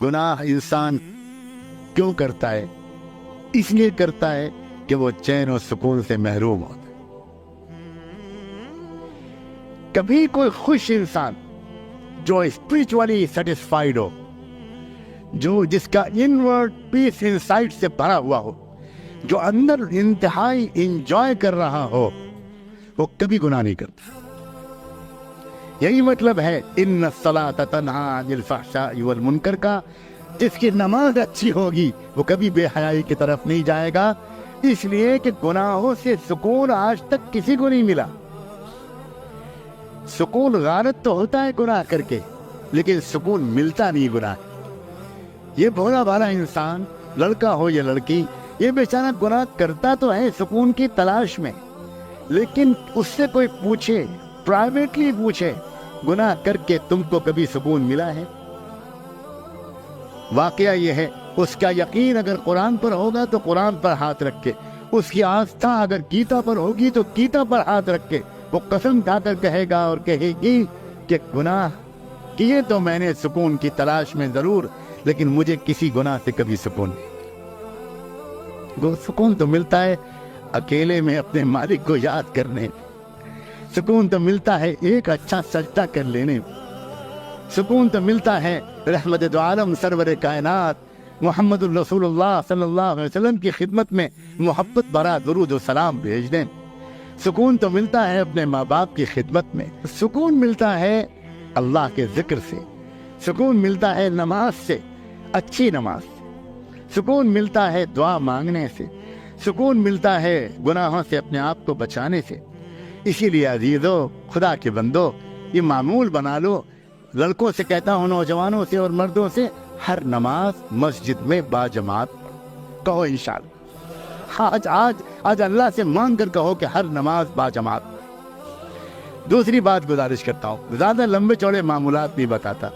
گناہ انسان کیوں کرتا ہے؟ اس لیے کرتا ہے کہ وہ چین و سکون سے محروم ہوتا ہے۔ کبھی کوئی خوش انسان جو اسپرچولی سیٹسفائیڈ ہو، جو جس کا انورڈ پیس انسائٹ سے بھرا ہوا ہو، جو اندر انتہائی انجوائے کر رہا ہو، وہ کبھی گناہ نہیں کرتا۔ یہی مطلب ہے ان الصلاۃ تنہی عن الفحشاء والمنکر کا۔ جس کی نماز اچھی ہوگی وہ کبھی بے حیائی کی طرف نہیں جائے گا، اس لیے کہ گناہوں سے سکون آج تک کسی کو نہیں ملا۔ سکون غارت تو ہوتا ہے گناہ کر کے، لیکن سکون ملتا نہیں گناہ۔ یہ بھولا بھالا انسان، لڑکا ہو یا لڑکی، یہ بیچارہ گناہ کرتا تو ہے سکون کی تلاش میں، لیکن اس سے کوئی پوچھے، پرائیویٹلی پوچھے، گناہ کر کے تم کو کبھی سکون ملا ہے؟ واقعہ یہ ہے، اس کا یقین اگر قرآن پر ہوگا تو قرآن پر ہاتھ رکھے، اس کی آستھا اگر گیتا پر ہوگی تو گیتا پر ہاتھ رکھے، وہ قسم کھا کر کہے گا اور کہے گی کہ گناہ کیے تو میں نے سکون کی تلاش میں ضرور، لیکن مجھے کسی گناہ سے کبھی سکون نہیں۔ سکون تو ملتا ہے اکیلے میں اپنے مالک کو یاد کرنے، سکون تو ملتا ہے ایک اچھا سجدہ کر لینے، سکون تو ملتا ہے رحمت دو عالم سرور کائنات محمد الرسول اللہ صلی اللہ علیہ وسلم کی خدمت میں محبت بھرا درود و سلام بھیجنے، سکون تو ملتا ہے اپنے ماں باپ کی خدمت میں، سکون ملتا ہے اللہ کے ذکر سے، سکون ملتا ہے نماز سے، اچھی نماز سے، سکون ملتا ہے دعا مانگنے سے، سکون ملتا ہے گناہوں سے اپنے آپ کو بچانے سے۔ اسی لیے عزیزو، خدا کے بندو، یہ معمول بنا لو، لڑکوں سے کہتا ہوں، نوجوانوں سے اور مردوں سے، ہر نماز مسجد میں باجماعت کہو انشاءاللہ۔ آج اللہ سے مانگ کر کہو کہ ہر نماز باجماعت۔ دوسری بات گزارش کرتا ہوں، زیادہ لمبے چوڑے معمولات نہیں بتاتا،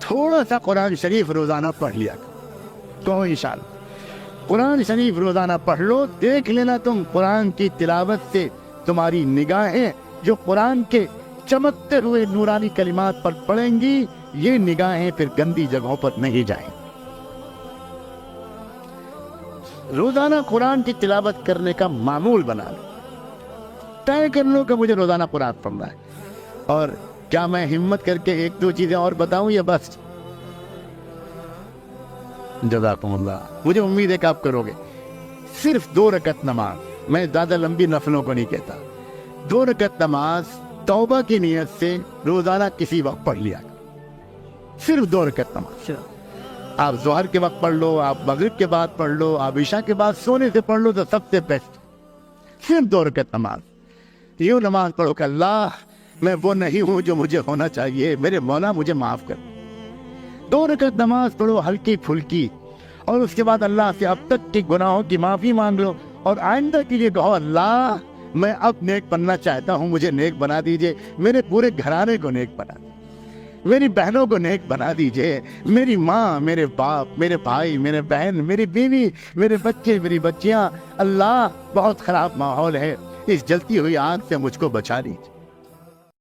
تھوڑا سا قرآن شریف روزانہ پڑھ لیا کہو انشاءاللہ۔ قرآن شریف روزانہ پڑھ لو، دیکھ لینا تم قرآن کی تلاوت سے تمہاری نگاہیں جو قرآن کے چمکتے ہوئے نورانی کلمات پر پڑیں گی، یہ نگاہیں پھر گندی جگہوں پر نہیں جائیں۔ روزانہ قرآن کی تلاوت کرنے کا معمول بنا لو، طے کر لو کہ مجھے روزانہ قرآن پڑھنا ہے۔ اور کیا میں ہمت کر کے ایک دو چیزیں اور بتاؤں یا بس؟ جزاکم اللہ، مجھے امید ہے کہ آپ کرو گے۔ صرف 2 رکعت نماز، میں زیادہ لمبی نفلوں کو نہیں کہتا، 2 رکعت نماز توبہ کی نیت سے روزانہ کسی وقت پڑھ لیا، صرف 2 رکعت نماز۔ آپ ظہر کے وقت پڑھ لو، آپ مغرب کے بعد پڑھ لو، آپ عشاء کے بعد سونے سے پڑھ لو تو سب سے بیسٹ، صرف 2 رکعت نماز۔ یوں نماز پڑھو کہ اللہ، میں وہ نہیں ہوں جو مجھے ہونا چاہیے، میرے مولا مجھے معاف کر۔ 2 رکعت نماز پڑھو ہلکی پھلکی، اور اس کے بعد اللہ سے اب تک کے گناہوں کی معافی مانگ لو، اور آئندہ کے لیے کہو اللہ میں اب نیک بننا چاہتا ہوں، مجھے نیک بنا دیجئے، میرے پورے گھرانے کو نیک بنا دیجئے، میری بہنوں کو نیک بنا دیجئے، میری ماں، میرے باپ، میرے بھائی، میرے بہن، میری بیوی، میرے بچے، میری بچیاں، اللہ بہت خراب ماحول ہے، اس جلتی ہوئی آگ سے مجھ کو بچا لیجئے۔